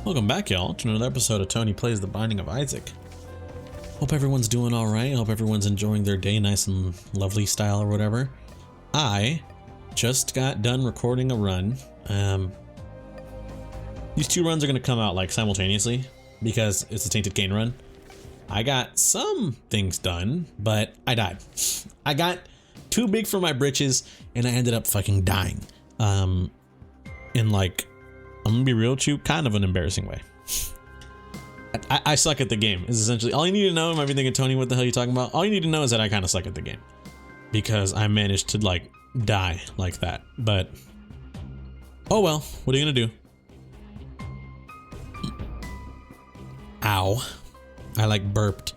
Welcome back, y'all, to another episode of Tony Plays The Binding of Isaac. Hope everyone's doing alright. Hope everyone's enjoying their day nice and lovely style or whatever. I just got done recording a run. These two runs are going to come out like simultaneously because it's a Tainted Cane run. I got some things done, but I died. I got too big for my britches and I ended up fucking dying. In like, I'm gonna be real with you, kind of an embarrassing way. I suck at the game is essentially all you need to know. You might be thinking, Tony, what the hell are you talking about? All you need to know is that I kind of suck at the game because I managed to like die like that. But oh well, what are you gonna do? Ow. I like burped,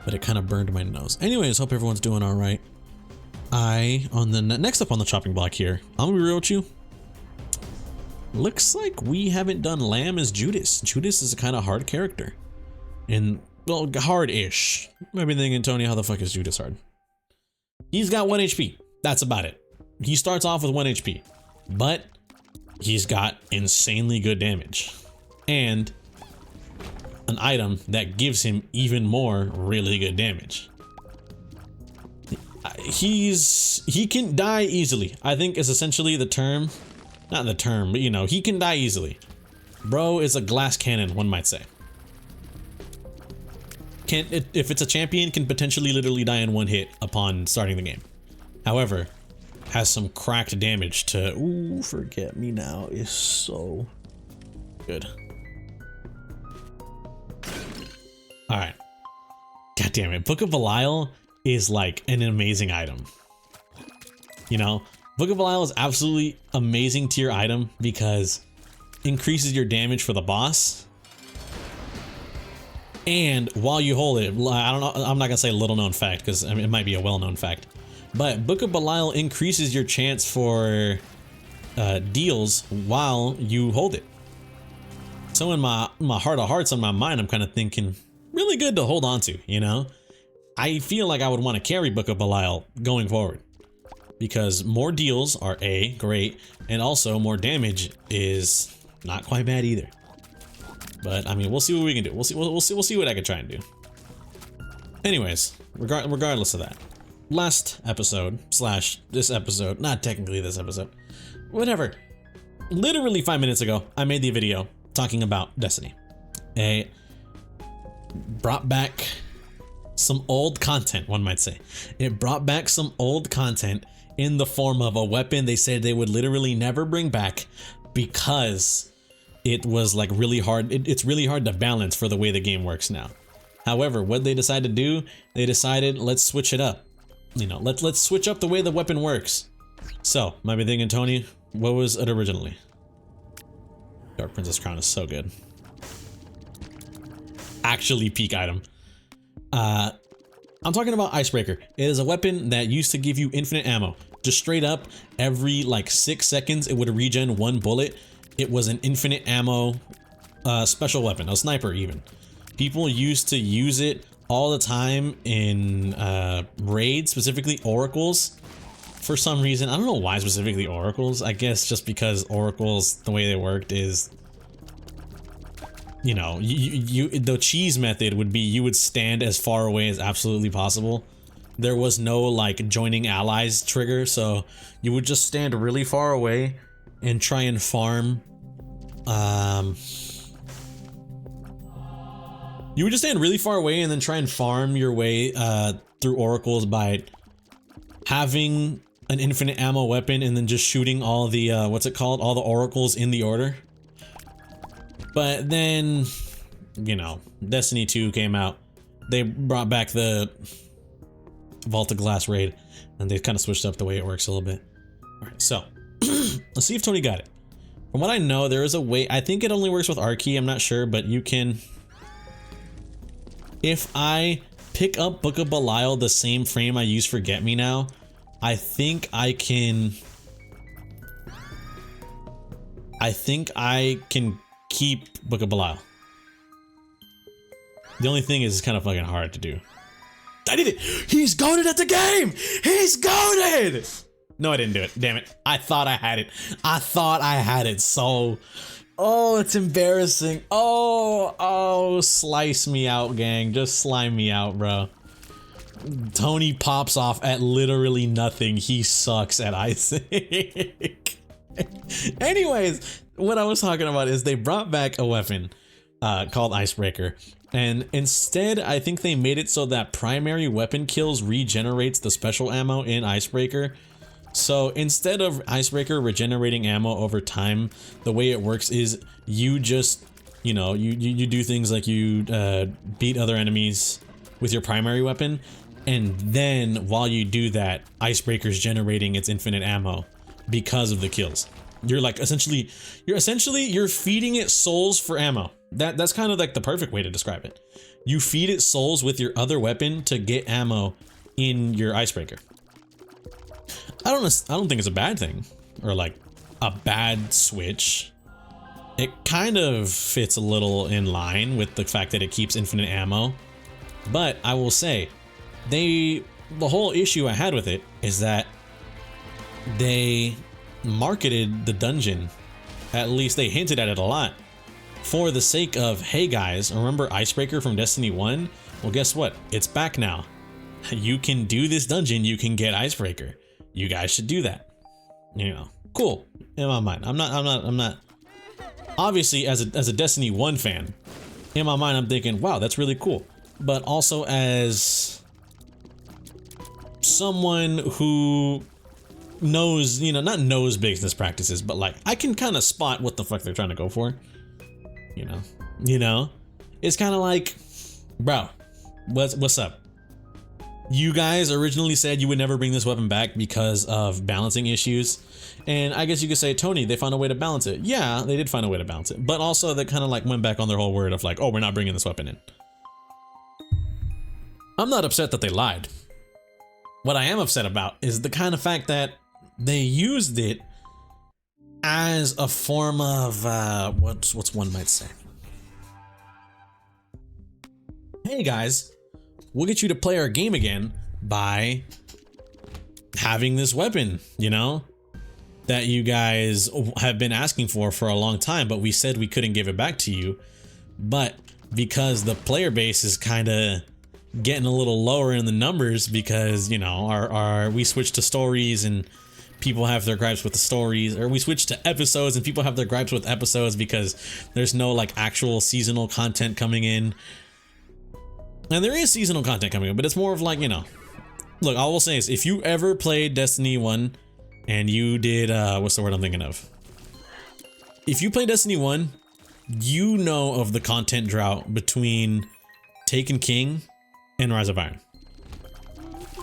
but it kind of burned my nose. Anyways, hope everyone's doing all right. On the next up on the chopping block here, I'm gonna be real with you. Looks like we haven't done Lamb as Judas. Judas is a kind of hard character. And, well, hard-ish. I've been thinking, Tony, how the fuck is Judas hard? He's got 1 HP. That's about it. He starts off with 1 HP. But he's got insanely good damage. And an item that gives him even more really good damage. He can die easily. I think is essentially the term. Not the term, but you know, he can die easily. Bro is a glass cannon, one might say. If it's a champion, can potentially literally die in 1 hit upon starting the game. However, has some cracked damage to, ooh, Forget Me Now is so good. All right. God damn it. Book of Belial is like an amazing item. You know, Book of Belial is absolutely amazing tier item because increases your damage for the boss. And while you hold it, I don't know, I'm not gonna say a little known fact because I mean, it might be a well-known fact, but Book of Belial increases your chance for deals while you hold it. So in my heart of hearts, on my mind, I'm kind of thinking really good to hold on to, you know? I feel like I would want to carry Book of Belial going forward. Because more deals are great, and also more damage is not quite bad either. But I mean, we'll see what we can do. We'll see what I can try and do. Anyways, regardless of that, last episode / this episode, not technically this episode, whatever. Literally 5 minutes ago, I made the video talking about Destiny. It brought back some old content, one might say. It brought back some old content in the form of a weapon they said they would literally never bring back because it was like really hard. It's really hard to balance for the way the game works now. However, what they decided to do, they decided let's switch it up. You know, let's switch up the way the weapon works. So, might be thinking, Tony, what was it originally? Dark Princess Crown is so good. Actually peak item. I'm talking about Icebreaker. It is a weapon that used to give you infinite ammo. Just straight up, every like 6 seconds, it would regen 1 bullet. It was an infinite ammo special weapon, a sniper even. People used to use it all the time in raids, specifically oracles. For some reason, I don't know why specifically oracles. I guess just because oracles, the way they worked is, you know, the cheese method would be you would stand as far away as absolutely possible. There was no like joining allies trigger, so you would just stand really far away and try and farm. You would just stand really far away and then try and farm your way through oracles by having an infinite ammo weapon and then just shooting all the what's it called? All the oracles in the order. But then, you know, Destiny 2 came out. They brought back the Vault of Glass raid, and they kind of switched up the way it works a little bit. All right, so let's see if Tony got it. From what I know, there is a way. I think it only works with R-Key. I'm not sure, but you can. If I pick up Book of Belial the same frame I use Forget Me Now, I think I can. Keep Book of Belial. The only thing is it's kind of fucking hard to do. I did it! He's goated at the game! He's goated! No, I didn't do it. Damn it. I thought I had it. I thought I had it so Oh, it's embarrassing. Oh, slice me out, gang. Just slime me out, bro. Tony pops off at literally nothing. He sucks at Isaac. Anyways, what I was talking about is they brought back a weapon called Icebreaker. And instead, I think they made it so that primary weapon kills regenerates the special ammo in Icebreaker. So instead of Icebreaker regenerating ammo over time, the way it works is you just, you know, you do things like you beat other enemies with your primary weapon, and then while you do that, Icebreaker's generating its infinite ammo because of the kills. You're like essentially you're feeding it souls for ammo. That's kind of like the perfect way to describe it. You feed it souls with your other weapon to get ammo in your Icebreaker. I don't think it's a bad thing or like a bad switch. It kind of fits a little in line with the fact that it keeps infinite ammo. But I will say, the whole issue I had with it is that they marketed the dungeon, at least they hinted at it a lot, for the sake of, hey guys, remember Icebreaker from Destiny 1? Well, guess what? It's back now. You can do this dungeon, you can get Icebreaker. You guys should do that. You know, cool. In my mind, I'm not. Obviously, as a Destiny 1 fan, in my mind, I'm thinking, wow, that's really cool. But also as someone who knows, you know, not knows business practices, but like I can kind of spot what the fuck they're trying to go for. You know, it's kind of like, bro, what's up? You guys originally said you would never bring this weapon back because of balancing issues. And I guess you could say, Tony, they found a way to balance it. Yeah, they did find a way to balance it. But also they kind of like went back on their whole word of like, oh, we're not bringing this weapon in. I'm not upset that they lied. What I am upset about is the kind of fact that they used it as a form of, what's one might say? Hey guys, we'll get you to play our game again by having this weapon, you know, that you guys have been asking for a long time, but we said we couldn't give it back to you. But because the player base is kind of getting a little lower in the numbers because, you know, we switched to stories and people have their gripes with the stories, or we switched to episodes and people have their gripes with episodes because there's no like actual seasonal content coming in. And there is seasonal content coming in, but it's more of like, you know, look, all I will say is if you ever played Destiny 1 and you did, what's the word I'm thinking of? If you played Destiny 1, you know of the content drought between Taken King and Rise of Iron.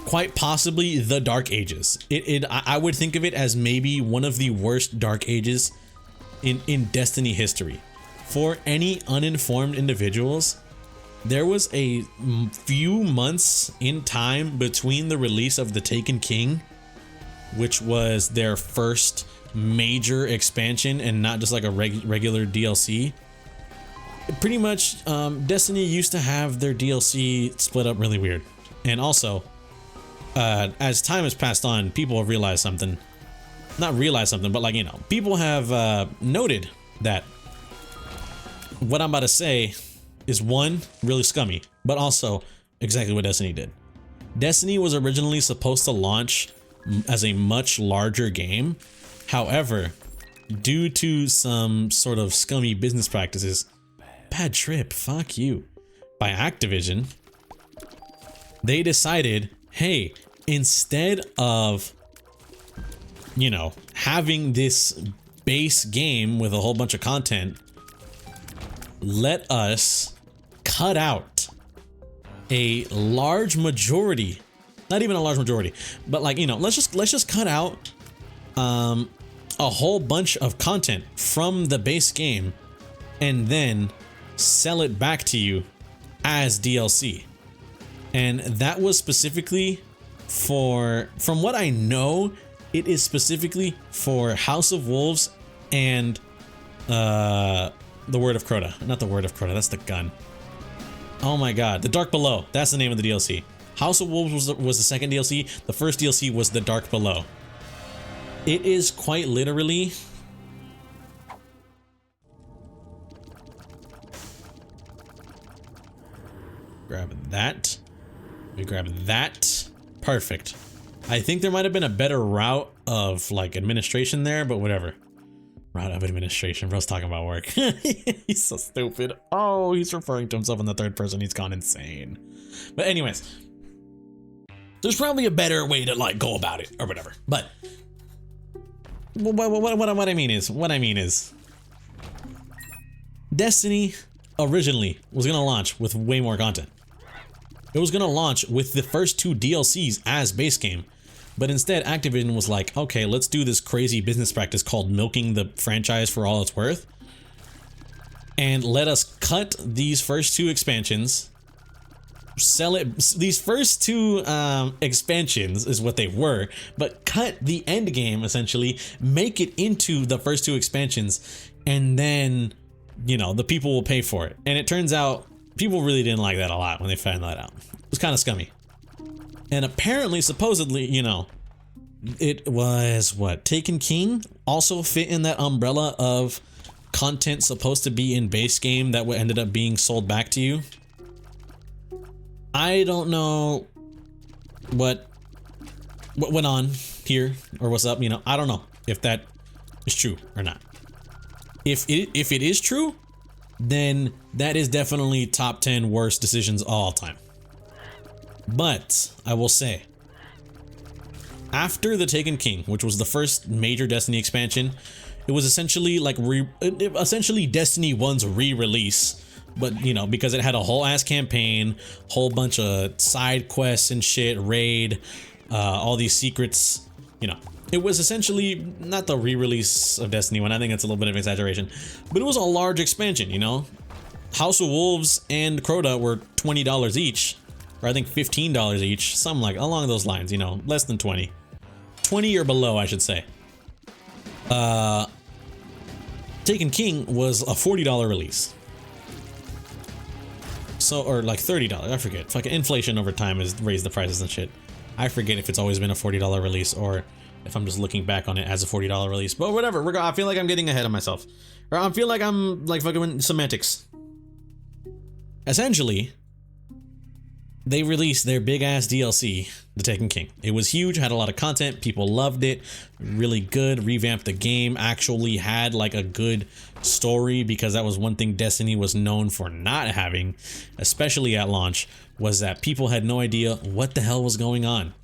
Quite possibly the Dark Ages. I would think of it as maybe one of the worst Dark Ages in Destiny history. For any uninformed individuals, there was a few months in time between the release of the Taken King, which was their first major expansion and not just like a regular DLC. Pretty much, Destiny used to have their DLC split up really weird. And also, as time has passed on, people have realized something. Not realized something, but like, you know, people have noted that what I'm about to say is one, really scummy, but also exactly what Destiny did. Destiny was originally supposed to launch as a much larger game. However, due to some sort of scummy business practices, bad trip, fuck you, by Activision, they decided, hey, instead of, you know, having this base game with a whole bunch of content, let us cut out a large majority, not even a large majority, but like, you know, let's just cut out a whole bunch of content from the base game and then sell it back to you as DLC. And that was specifically for, from what I know, it is specifically for House of Wolves and the Word of Crota. Not the Word of Crota, that's the gun. Oh my god, the Dark Below. That's the name of the DLC. House of Wolves was the second DLC. The first DLC was the Dark Below. It is quite literally grab that. We grab that. Perfect. I think there might have been a better route of like administration there, but whatever. Route of administration. Bro's talking about work. He's so stupid. Oh, he's referring to himself in the third person. He's gone insane. But anyways, there's probably a better way to like go about it or whatever. But what I mean is, Destiny originally was gonna launch with way more content. It was gonna launch with the first 2 DLCs as base game, but instead Activision was like, okay, let's do this crazy business practice called milking the franchise for all it's worth, and let us cut these first 2 expansions, sell it. These first 2 expansions is what they were, but cut the end game essentially, make it into the first 2 expansions, and then, you know, the people will pay for it. And it turns out people really didn't like that a lot when they found that out. It was kind of scummy. And apparently, supposedly, you know, it was what, Taken King also fit in that umbrella of content supposed to be in base game that ended up being sold back to you. I don't know what went on here or what's up, you know. I don't know if that is true or not. If it is true, then that is definitely top 10 worst decisions of all time. But I will say, after the Taken King, which was the first major Destiny expansion, it was essentially like essentially Destiny 1's re-release, but you know, because it had a whole ass campaign, whole bunch of side quests and shit, raid, all these secrets, you know. It was essentially not the re-release of Destiny 1, I think it's a little bit of exaggeration, but it was a large expansion, you know. House of Wolves and Crota were $20 each, or I think $15 each, something like along those lines, you know, less than 20. 20 or below, I should say. Taken King was a $40 release. So, or like $30, I forget. Fucking inflation over time has raised the prices and shit. I forget if it's always been a $40 release or if I'm just looking back on it as a $40 release, but whatever. I feel like I'm getting ahead of myself, or I feel like I'm like fucking semantics. Essentially, they released their big ass DLC, The Taken King. It was huge, had a lot of content, people loved it, really good, revamped the game, actually had like a good story, because that was one thing Destiny was known for not having, especially at launch, was that people had no idea what the hell was going on.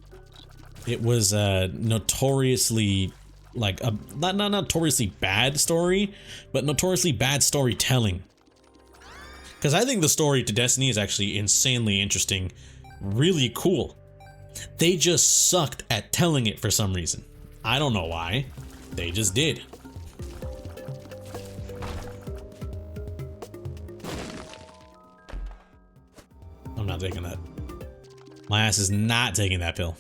It was notoriously like a not notoriously bad story, but notoriously bad storytelling. Because I think the story to Destiny is actually insanely interesting, really cool. They just sucked at telling it for some reason. I don't know why. They just did. I'm not taking that. My ass is not taking that pill.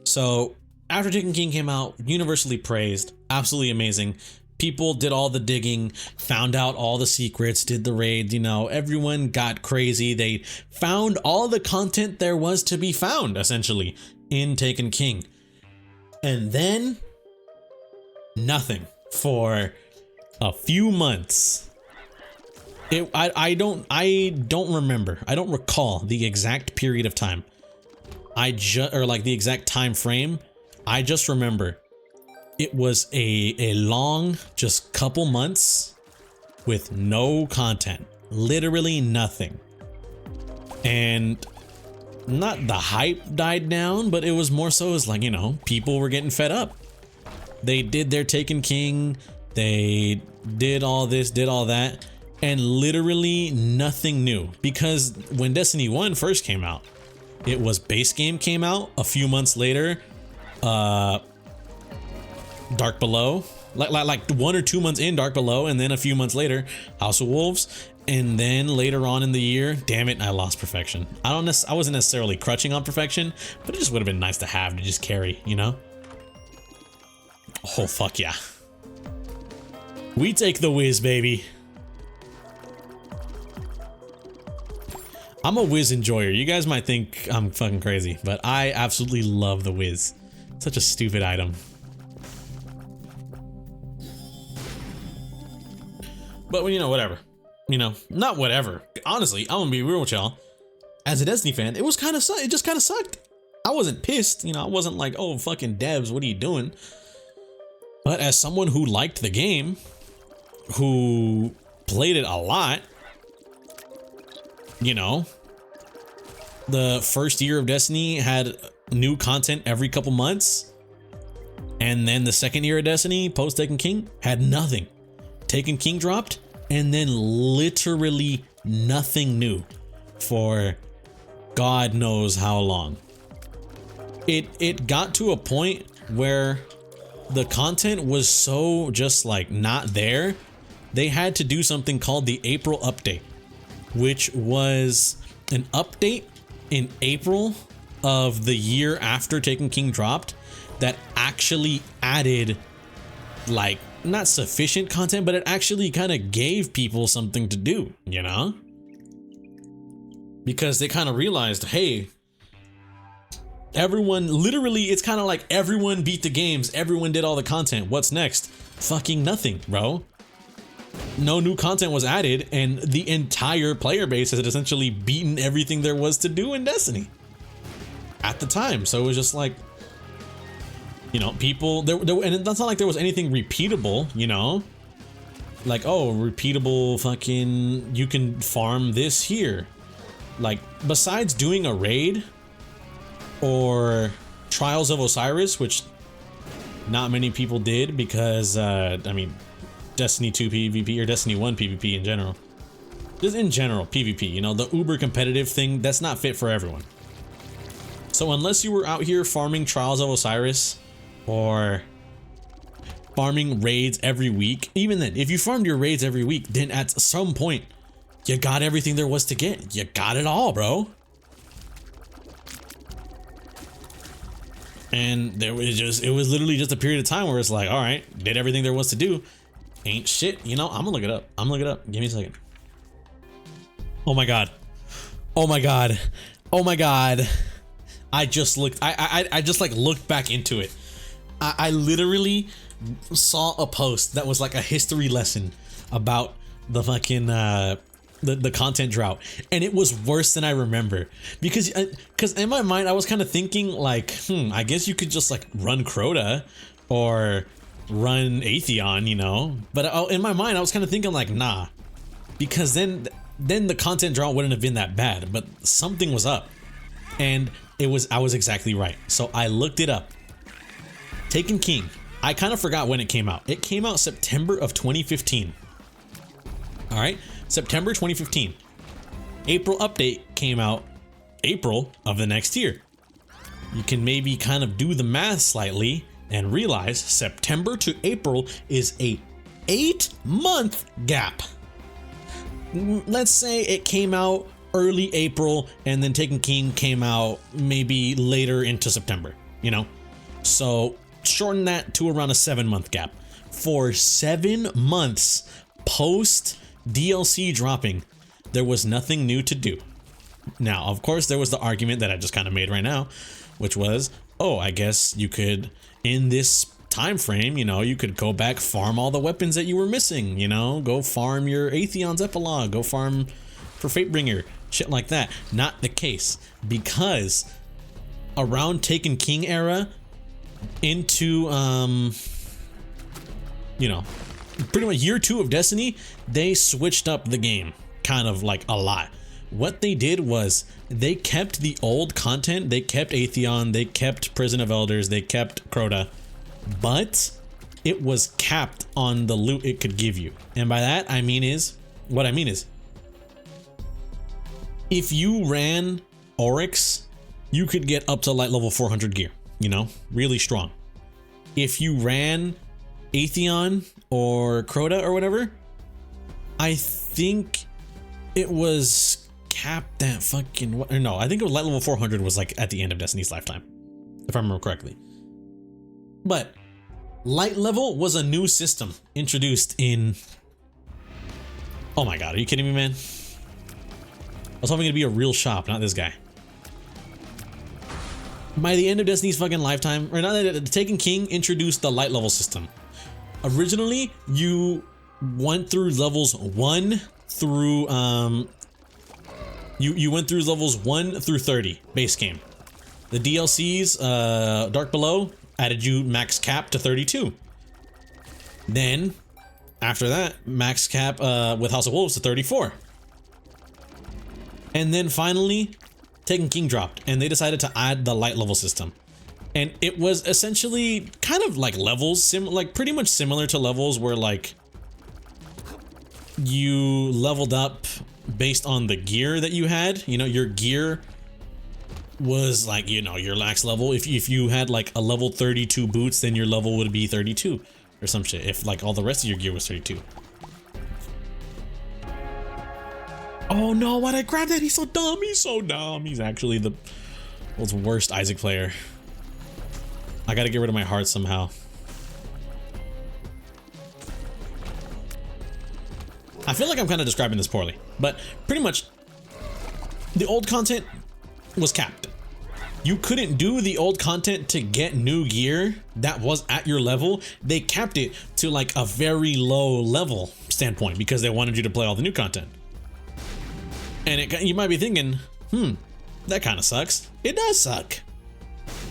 So, after Taken King came out, universally praised, absolutely amazing. People did all the digging, found out all the secrets, did the raid, you know, everyone got crazy. They found all the content there was to be found, essentially, in Taken King. And then, nothing for a few months. I don't remember. I don't recall the exact period of time. Or like the exact time frame. I just remember it was a long, just couple months with no content, literally nothing. And not the hype died down, but it was more so as like, you know, people were getting fed up. They did their Taken King, they did all this, did all that, and literally nothing new. Because when Destiny 1 first came out, it was base game came out. A few months later, Dark Below, like 1 or 2 months in Dark Below, and then a few months later, House of Wolves, and then later on in the year, damn it, I lost Perfection. I wasn't necessarily crutching on Perfection, but it just would have been nice to have to just carry, you know? Oh fuck yeah. We take the whiz, baby. I'm a whiz enjoyer. You guys might think I'm fucking crazy, but I absolutely love the whiz. Such a stupid item. But, you know, whatever. You know, not whatever. honestly, I'm gonna be real with y'all. As a Destiny fan, it was kind of it just kind of sucked. I wasn't pissed, you know, I wasn't like, oh, fucking devs, what are you doing? But as someone who liked the game, who played it a lot, you know, the first year of Destiny had new content every couple months. And then the second year of Destiny, post Taken King, had nothing. Taken King dropped, and then literally nothing new for God knows how long. It got to a point where the content was so just like not there. They had to do something called the April update, which was an update in April of the year after Taken King dropped that actually added like not sufficient content, but it actually kind of gave people something to do, you know? Because they kind of realized, hey, everyone, literally, it's kind of like everyone beat the games, everyone did all the content. What's next? Fucking nothing, bro. No new content was added, and the entire player base had essentially beaten everything there was to do in Destiny at the time. So it was just like, you know, people there and that's not like there was anything repeatable, you know, like, oh, repeatable fucking, you can farm this here. Like, besides doing a raid or Trials of Osiris, which not many people did because I mean, Destiny 2 PvP or Destiny 1 PvP in general, just in general PvP, you know, the uber competitive thing, that's not fit for everyone. So unless you were out here farming Trials of Osiris or farming raids every week, even then, if you farmed your raids every week, then at some point you got everything there was to get. You got it all, bro. And there was just, it was literally just a period of time where it's like, all right, did everything there was to do. Ain't shit, you know. I'm gonna look it up. I'm gonna look it up. Give me a second. Oh my god. Oh my god. Oh my god. I just looked. I just like looked back into it. I literally saw a post that was like a history lesson about the fucking the content drought, and it was worse than I remember, because in my mind I was kind of thinking like, I guess you could just like run Crota or run Atheon, you know, but in my mind I was kind of thinking like, nah, because then the content drought wouldn't have been that bad, but something was up, and I was exactly right. So I looked it up. Taken King, I kind of forgot when it came out. It came out September of 2015. All right, September 2015. April update came out April of the next year. You can maybe kind of do the math slightly and realize September to April is a 8-month gap. Let's say it came out early April and then Taken King came out maybe later into September, you know? So shorten that to around a 7-month gap. For 7 months post DLC dropping, there was nothing new to do. Now, of course, there was the argument that I just kind of made right now, which was, oh, I guess you could, in this time frame, you know, you could go back, farm all the weapons that you were missing, you know, go farm your Atheon's epilogue, go farm for Fatebringer, shit like that. Not the case, because around Taken King era into you know, pretty much year 2 of Destiny, they switched up the game kind of like a lot. What they did was they kept the old content, they kept Atheon, they kept Prison of Elders, they kept Crota, but it was capped on the loot it could give you. And by that I mean is, what I mean is, if you ran Oryx, you could get up to light level 400 gear, you know, really strong. If you ran Atheon or Crota or whatever, I think it was capped at fucking, or no, I think it was light level 400 was like at the end of Destiny's lifetime, if I remember correctly. But light level was a new system introduced in, oh my god, are you kidding me, man? I was hoping it'd be a real shop, not this guy. By the end of Destiny's fucking lifetime, or not, that Taken King introduced the light level system. Originally, you went through levels 1 through You went through levels 1 through 30, base game. The DLCs, Dark Below, added you max cap to 32. Then, after that, max cap with House of Wolves to 34. And then finally, Taken King dropped, and they decided to add the light level system. And it was essentially kind of like levels, like pretty much similar to levels where like you leveled up based on the gear that you had. You know, your gear was like, you know, your max level. If you had like a level 32 boots, then your level would be 32 or some shit. If like all the rest of your gear was 32. Oh no, why'd I grab that? He's so dumb. He's so dumb. He's actually the world's worst Isaac player. I gotta get rid of my heart somehow. I feel like I'm kind of describing this poorly, but pretty much the old content was capped. You couldn't do the old content to get new gear that was at your level. They capped it to like a very low level standpoint because they wanted you to play all the new content. And you might be thinking, that kind of sucks. It does suck.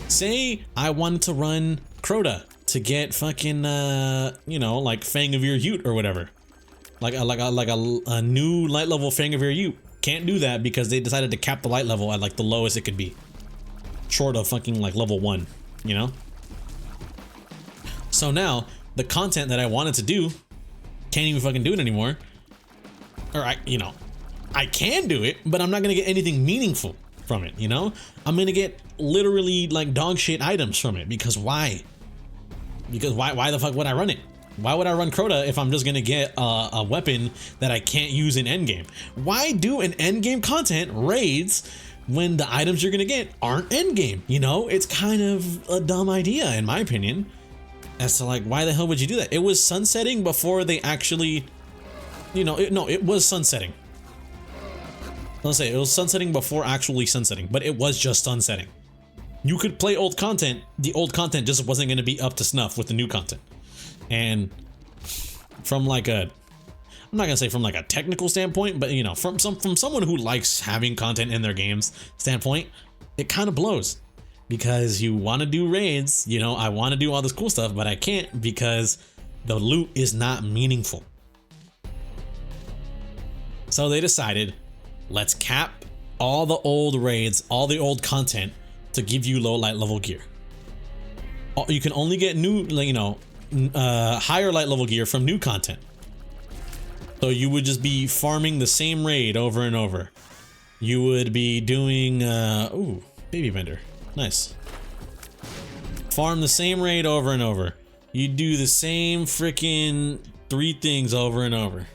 Say I wanted to run Crota to get fucking, you know, like Fang of Your Ute or whatever. Like a new light level Fang of Your Ute. Can't do that because they decided to cap the light level at like the lowest it could be. Short of fucking like level 1, you know? So now, the content that I wanted to do, can't even fucking do it anymore. Or I can do it, but I'm not gonna get anything meaningful from it, you know? I'm gonna get literally like dog shit items from it, because why? Because why the fuck would I run it? Why would I run Crota if I'm just gonna get a weapon that I can't use in endgame? Why do an endgame content raids when the items you're gonna get aren't endgame? You know, it's kind of a dumb idea in my opinion. As to like, why the hell would you do that? It was sunsetting before they actually, you know, it was sunsetting. Let's say it was sunsetting before actually sunsetting, but it was just sunsetting. You could play old content. The old content just wasn't going to be up to snuff with the new content. And from like a, I'm not gonna say from like a technical standpoint, but you know, from someone who likes having content in their games standpoint, it kind of blows. Because you want to do raids, you know, I want to do all this cool stuff, but I can't because the loot is not meaningful. So they decided, let's cap all the old raids, all the old content to give you low light level gear. You can only get new, you know, higher light level gear from new content. So you would just be farming the same raid over and over. You would be doing, ooh, baby vendor. Nice. Farm the same raid over and over. You do the same freaking 3 things over and over.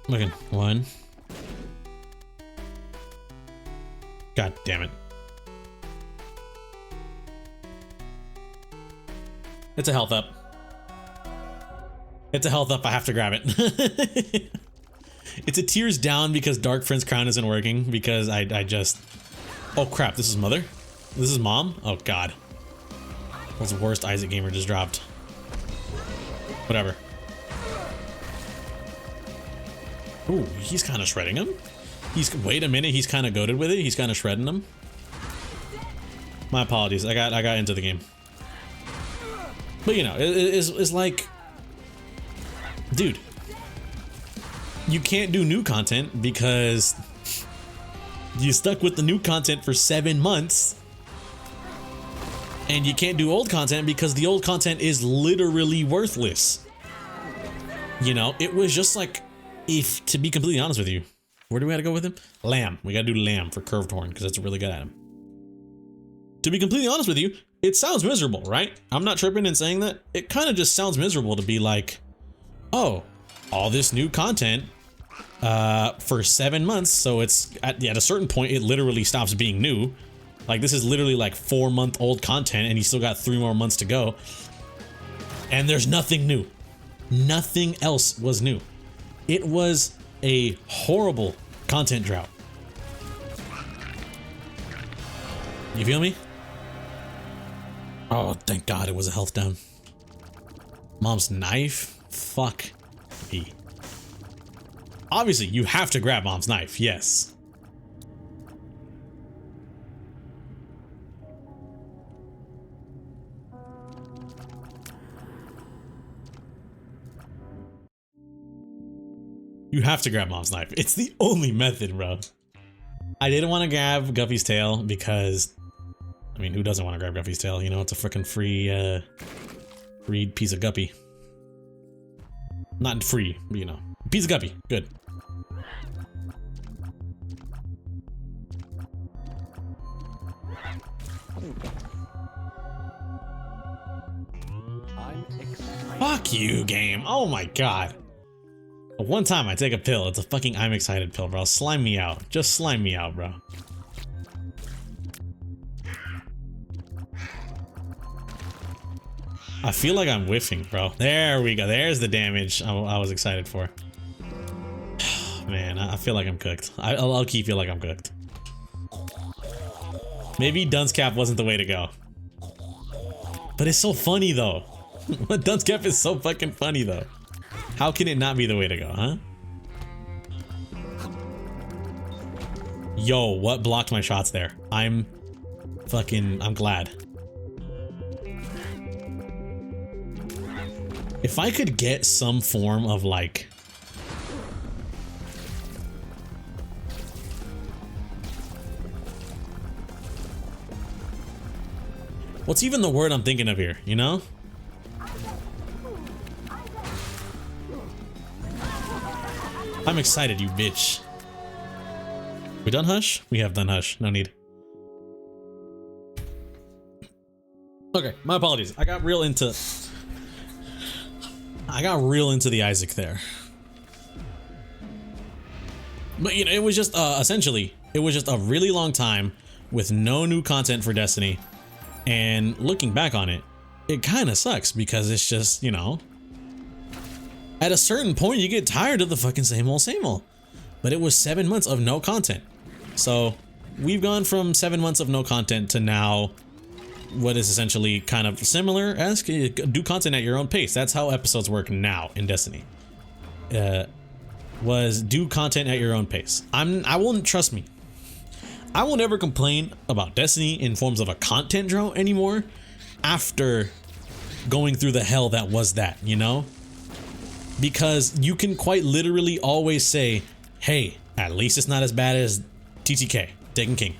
Looking 1. God damn it. It's a health up. It's a health up. I have to grab it. It's a tears down because Dark Prince Crown isn't working because I just... Oh crap, this is mother? This is mom? Oh god. That's the worst Isaac gamer just dropped. Whatever. Ooh, he's kind of shredding him. Wait a minute, he's kind of goated with it. He's kind of shredding him. My apologies, I got into the game. But you know, it's like... Dude. You can't do new content because you stuck with the new content for 7 months, and you can't do old content because the old content is literally worthless. You know, it was just like, if to be completely honest with you, where do we gotta go with him? Lamb. We gotta do Lamb for Curved Horn because that's a really good item. To be completely honest with you, it sounds miserable, right? I'm not tripping in saying that. It kind of just sounds miserable to be like, oh, all this new content for 7 months, so it's at a certain point it literally stops being new. Like this is literally like 4-month-old content and you still got 3 more months to go, and there's nothing new. Nothing else was new. It was a horrible content drought. You feel me? Oh, thank God it was a health down. Mom's knife? Fuck me. Obviously, you have to grab Mom's knife, yes. You have to grab Mom's knife. It's the only method, bro. I didn't want to grab Guppy's tail because, I mean, who doesn't want to grab Guppy's tail? You know, it's a freaking free piece of Guppy. Not free, but you know, piece of Guppy. Good. Fuck you, game. Oh my god. One time I take a pill, it's a fucking I'm excited pill, bro. Slime me out. Just slime me out, bro. I feel like I'm whiffing, bro. There we go. There's the damage I was excited for. Man, I feel like I'm cooked. I'll keep feel like I'm cooked. Maybe Dunce Cap wasn't the way to go. But it's so funny, though. Dunce Cap is so fucking funny, though. How can it not be the way to go, huh? Yo, what blocked my shots there? I'm glad. If I could get some form of like... What's even the word I'm thinking of here, you know? I'm excited, you bitch. We done Hush? We have done Hush. No need. Okay, my apologies. I got real into the Isaac there. But you know, it was just essentially, it was just a really long time with no new content for Destiny. And looking back on it, it kind of sucks because it's just, you know, at a certain point you get tired of the fucking same old. But it was 7 months of no content. So we've gone from 7 months of no content to now what is essentially kind of similar as do content at your own pace. That's how episodes work now in Destiny. Was do content at your own pace. I won't, trust me, I won't ever complain about Destiny in forms of a content drought anymore after going through the hell that was that, you know? Because you can quite literally always say, hey, at least it's not as bad as TTK, Taken King.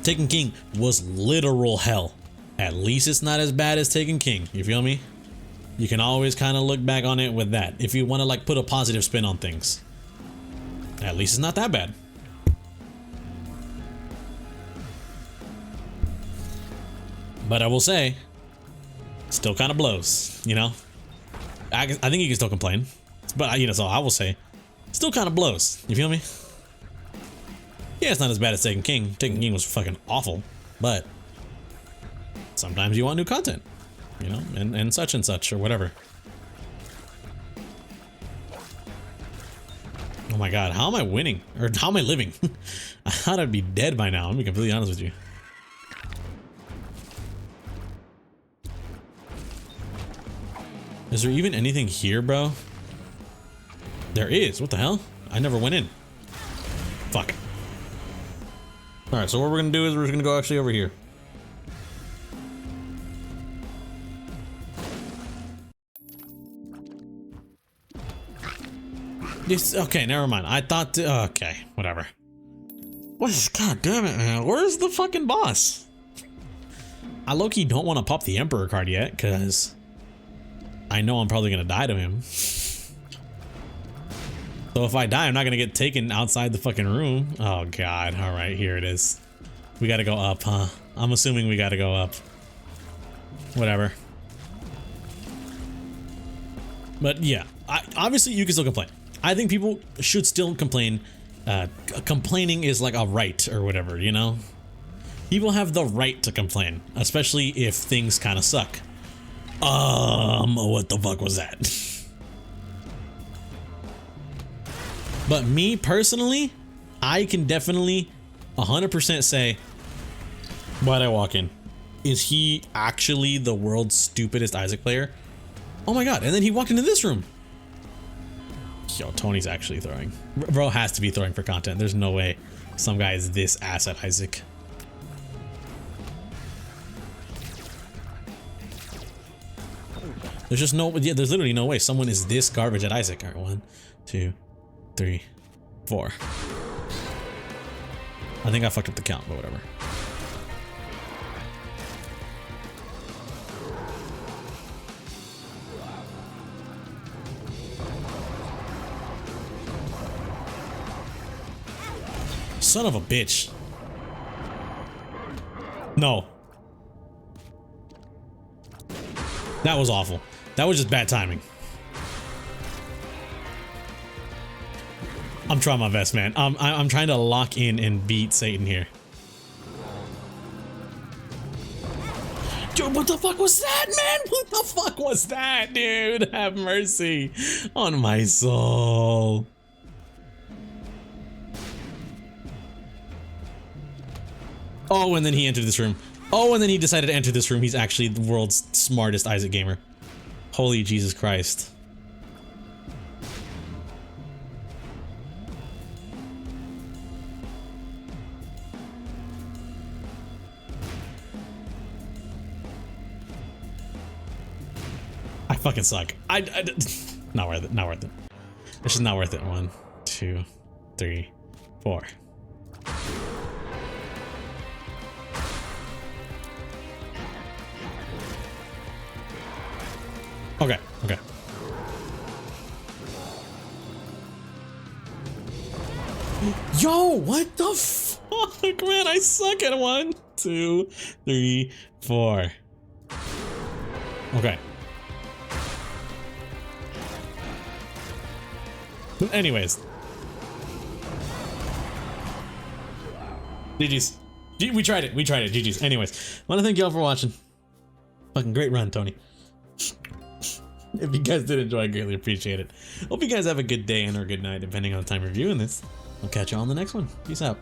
Taken King was literal hell. At least it's not as bad as Taken King, you feel me? You can always kind of look back on it with that if you want to like put a positive spin on things. At least it's not that bad. But I will say, still kind of blows, you know? I think you can still complain. But, you know, so I will say, still kind of blows. You feel me? Yeah, it's not as bad as Taken King. Taken King was fucking awful. But sometimes you want new content, you know? And such or whatever. Oh my god, how am I winning? Or how am I living? I thought I'd be dead by now, I'm gonna be completely honest with you. Is there even anything here, bro? There is, what the hell? I never went in. Fuck. Alright, so what we're gonna do is we're just gonna go actually over here. This, okay, never mind. I thought, okay, whatever. What is, god damn it, man. Where's the fucking boss? I low-key don't want to pop the Emperor card yet, because I know I'm probably gonna die to him. So if I die, I'm not gonna get taken outside the fucking room. Oh god, alright, here it is. We gotta go up, huh? I'm assuming we gotta go up. Whatever. But yeah, obviously you can still complain. I think people should still complain. Complaining is like a right or whatever, you know? People have the right to complain, especially if things kind of suck. What the fuck was that? But me personally, I can definitely 100% say, why'd I walk in? Is he actually the world's stupidest Isaac player? Oh my god, and then he walked into this room. Yo, Tony's actually throwing. Bro has to be throwing for content. There's no way some guy is this ass at Isaac. There's just no, yeah, there's literally no way someone is this garbage at Isaac. All right, 1, 2, 3, 4. I think I fucked up the count, but whatever. Son of a bitch. No. That was awful. That was just bad timing. I'm trying my best, man. I'm trying to lock in and beat Satan here. Dude, what the fuck was that, man? What the fuck was that, dude? Have mercy on my soul. Oh, and then he entered this room. Oh, and then he decided to enter this room. He's actually the world's smartest Isaac gamer. Holy Jesus Christ. I fucking suck. Not worth it. Not worth it. This is not worth it. 1, 2, 3, 4. Okay, okay. Yo, what the fuck, man? I suck at 1, 2, 3, 4. Okay. Anyways. GG's. We tried it. We tried it. GG's. Anyways, want to thank y'all for watching. Fucking great run, Tony. If you guys did enjoy, I greatly appreciate it. Hope you guys have a good day and or good night, depending on the time you're viewing this. I'll catch you on the next one. Peace out.